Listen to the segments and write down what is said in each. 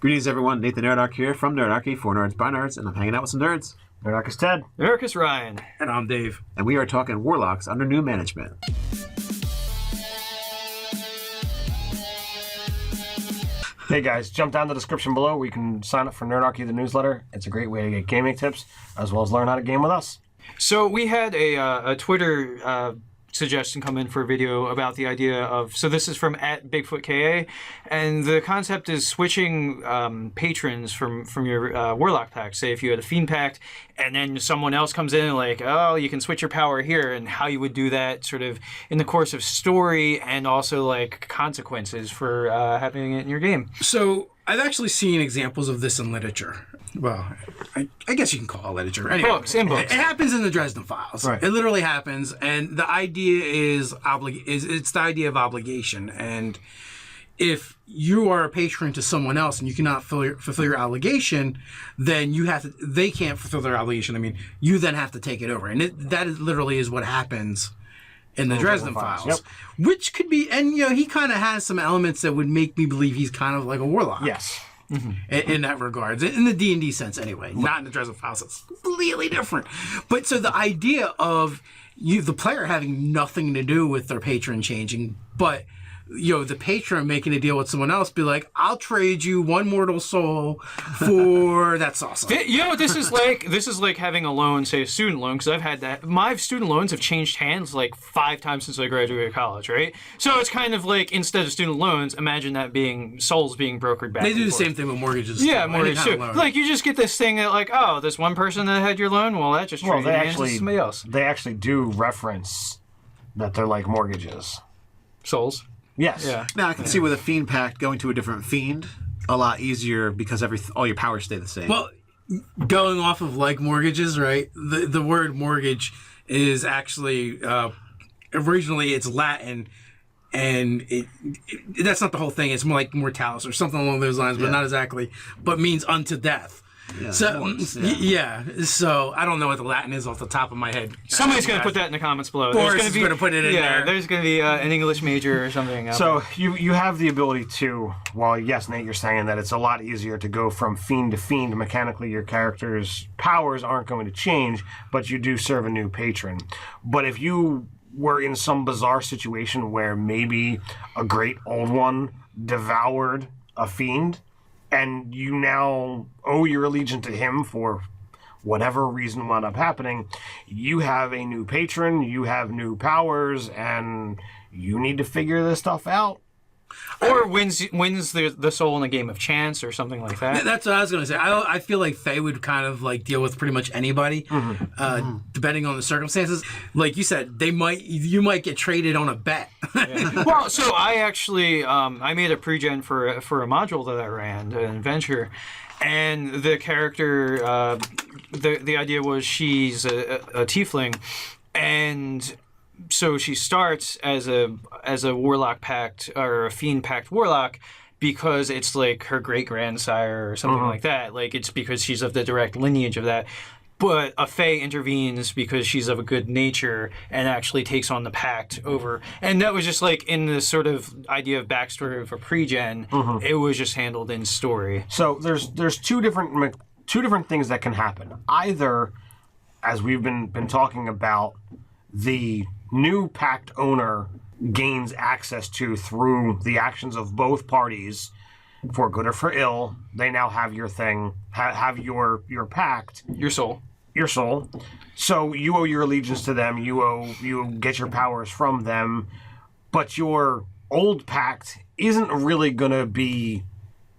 Greetings, everyone. Nathan Nerdark here from Nerdarchy for Nerds by Nerds, and I'm hanging out with some nerds. Nerdark is Ted. Nerdark is Ryan. And I'm Dave. And we are talking Warlocks under new management. Hey guys, jump down the description below where you can sign up for Nerdarchy, the newsletter. It's a great way to get gaming tips, as well as learn how to game with us. So we had a Twitter suggestion come in for a video about the idea of, so this is from @BigfootKA, and the concept is switching patrons from your Warlock pact. Say if you had a fiend pact, and then someone else comes in and like, oh, you can switch your power here, and how you would do that sort of in the course of story, and also like consequences for having it in your game. So I've actually seen examples of this in literature. Well, I guess you can call it literature. Anyway, Books. It happens in the Dresden Files. Right. It literally happens, and the idea is it's the idea of obligation. And if you are a patron to someone else and you cannot fulfill your obligation, then they can't fulfill their obligation. I mean, you then have to take it over, and that literally is what happens in the Dresden Files. Yep. Which could be, and he kind of has some elements that would make me believe he's kind of like a warlock. Yes. In that regards, in the D&D sense anyway, not in the Dresden Files. It's completely different. But so the idea of the player having nothing to do with their patron changing, but the patron making a deal with someone else, be like, I'll trade you one mortal soul for that's awesome. This is like having a loan, say a student loan, because I've had that. My student loans have changed hands like 5 times since I graduated college, right? So it's kind of like, instead of student loans, imagine that being souls being brokered back. They do the forth. same thing with mortgages. Yeah, too. mortgage too. Like, you just get this thing that like, oh, this one person that had your loan, well, that just traded hands to somebody else. They actually do reference that they're like mortgages. Souls. Yes. Yeah. Now, I can see with a fiend pact going to a different fiend a lot easier because all your powers stay the same. Well, going off of like mortgages, right? The word mortgage is actually originally it's Latin, and that's not the whole thing. It's more like mortalis or something along those lines, but not exactly. But means unto death. Yeah, So so I don't know what the Latin is off the top of my head. Somebody's going to put that in the comments below. Boris is going to put it in there. There's going to be an English major or something. So you have the ability to, well, yes, Nate, you're saying that it's a lot easier to go from fiend to fiend. Mechanically, your character's powers aren't going to change, but you do serve a new patron. But if you were in some bizarre situation where maybe a great old one devoured a fiend, and you now owe your allegiance to him for whatever reason wound up happening, you have a new patron, you have new powers, and you need to figure this stuff out. Or wins the soul in a game of chance or something like that. That's what I was going to say. I feel like Faye would kind of like deal with pretty much anybody, depending on the circumstances. Like you said, you might get traded on a bet. Yeah. Well, so I actually I made a pre-gen for a module that I ran, an adventure, and the character, the idea was she's a tiefling, and so she starts as a Warlock pact or a fiend pact warlock because it's like her great grandsire or something like that. Like, it's because she's of the direct lineage of that. But a Fae intervenes because she's of a good nature and actually takes on the pact over. And that was just like in the sort of idea of backstory of a pre-gen. It was just handled in story. So there's two different things that can happen. Either, as we've been talking about, the new pact owner gains access to through the actions of both parties, for good or for ill. They now have your thing, have your pact, Your soul. So you owe your allegiance to them. You get your powers from them, but your old pact isn't really gonna be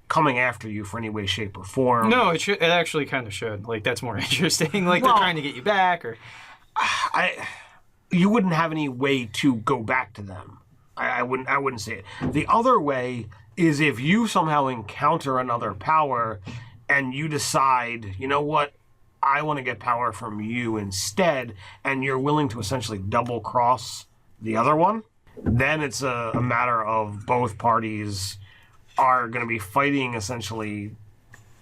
coming after you for any way, shape, or form. No, it should. It actually kind of should. Like, that's more interesting. Like, they're trying to get you back, or you wouldn't have any way to go back to them. I wouldn't say it. The other way is if you somehow encounter another power and you decide, you know what, I want to get power from you instead, and you're willing to essentially double cross the other one, then it's a matter of both parties are going to be fighting essentially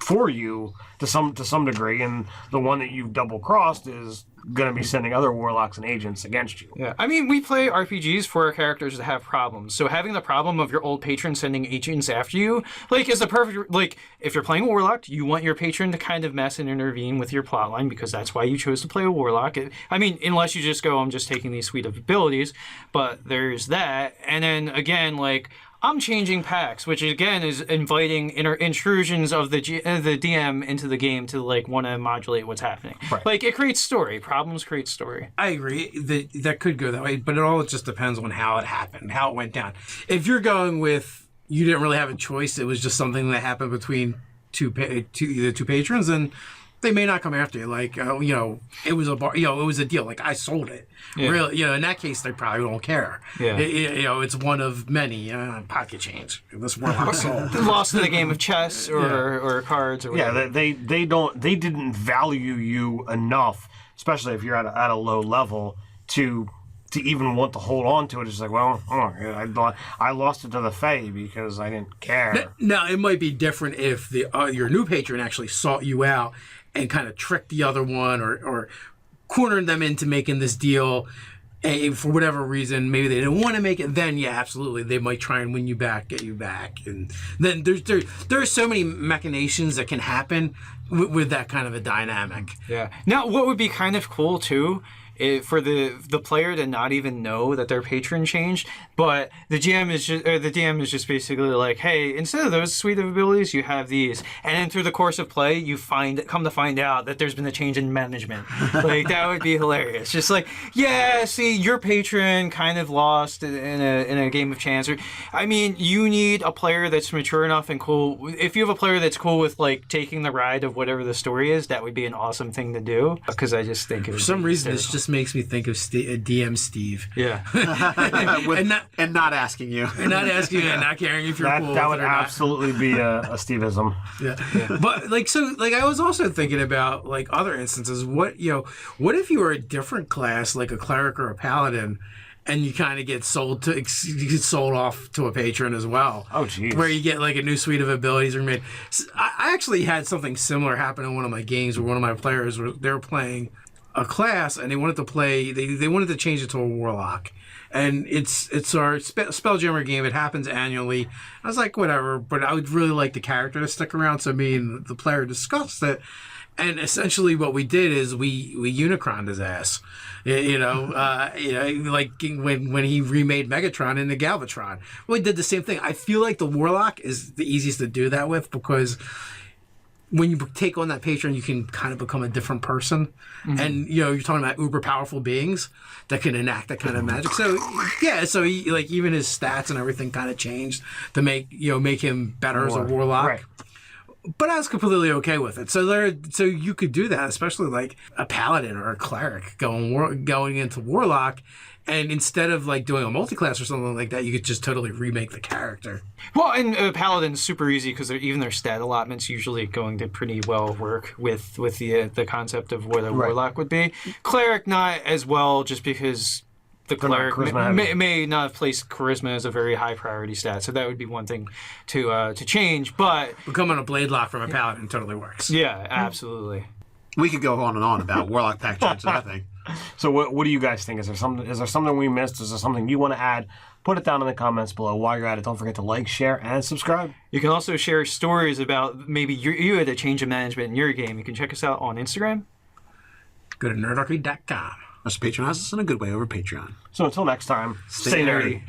for you to some degree, and the one that you've double crossed is going to be sending other warlocks and agents against you. Yeah, I mean, we play RPGs for our characters that have problems. So having the problem of your old patron sending agents after you, like, is the perfect, like, if you're playing Warlock, you want your patron to kind of mess and intervene with your plotline because that's why you chose to play a Warlock. I mean, unless you just go, I'm just taking these suite of abilities, but there's that. And then again, like, I'm changing packs, which again is inviting intrusions of the DM into the game to like want to modulate what's happening. Right. Like it creates story. Problems create story. I agree that could go that way, but it all just depends on how it happened, how it went down. If you're going with you didn't really have a choice, it was just something that happened between the two patrons, and they may not come after you. Like it was it was a deal. Like I sold it. Yeah. Really, in that case, they probably don't care. Yeah. It's one of many pocket change. This Warlock sold. Lost in the game of chess or cards or whatever. Yeah, they didn't value you enough, especially if you're at a low level, to even want to hold on to it. It's like, well, I lost it to the Fae because I didn't care. Now, it might be different if your new patron actually sought you out and kind of tricked the other one or cornered them into making this deal, and for whatever reason, maybe they didn't want to make it. Then, yeah, absolutely, they might try and win you back, get you back, and then there are so many machinations that can happen with that kind of a dynamic. Yeah. Now, what would be kind of cool too, for the player to not even know that their patron changed, but the DM is just basically like, hey, instead of those suite of abilities, you have these, and then through the course of play, you come to find out that there's been a change in management. Like that would be hilarious. Just like, yeah, see, your patron kind of lost in a game of chance. I mean, you need a player that's mature enough and cool. If you have a player that's cool with like taking the ride of whatever the story is, that would be an awesome thing to do. Because I just think for some reason this just makes me think of DM Steve. Yeah. and not asking you. And not asking you and not caring if you're cool. That would absolutely be a Steveism. Yeah. But I was also thinking about like other instances. What if you were a different class, like a cleric or a paladin, and you kind of get sold off to a patron as well. Oh, geez. Where you get like a new suite of abilities are made. I actually had something similar happen in one of my games where one of my players they were playing a class and they wanted to play. They wanted to change it to a warlock, and it's our Spelljammer game. It happens annually. I was like, whatever, but I would really like the character to stick around. So me and the player discussed it, and essentially what we did is we Unicroned his ass. Like when he remade Megatron into Galvatron. Well, we did the same thing. I feel like the Warlock is the easiest to do that with because when you take on that patron, you can kind of become a different person. Mm-hmm. And, you're talking about uber powerful beings that can enact that kind of magic. So, yeah, he, like, even his stats and everything kind of changed to make him better as a warlock. Right. But I was completely okay with it. So you could do that, especially like a paladin or a cleric going into warlock. And instead of like doing a multi-class or something like that, you could just totally remake the character. Well, and Paladin's super easy because even their stat allotments usually going to pretty well work with the concept of what a Warlock would be. Cleric not as well, just because the cleric may not have placed charisma as a very high priority stat. So that would be one thing to change. But becoming a blade lock from a paladin totally works. Yeah, absolutely. We could go on and on about Warlock Patron, I think. So what do you guys think? Is there something we missed? Is there something you want to add? Put it down in the comments below. While you're at it, don't forget to like, share, and subscribe. You can also share stories about maybe you had a change of management in your game. You can check us out on Instagram. Go to nerdarcade.com. Let's patronize us in a good way over Patreon. So until next time, stay nerdy.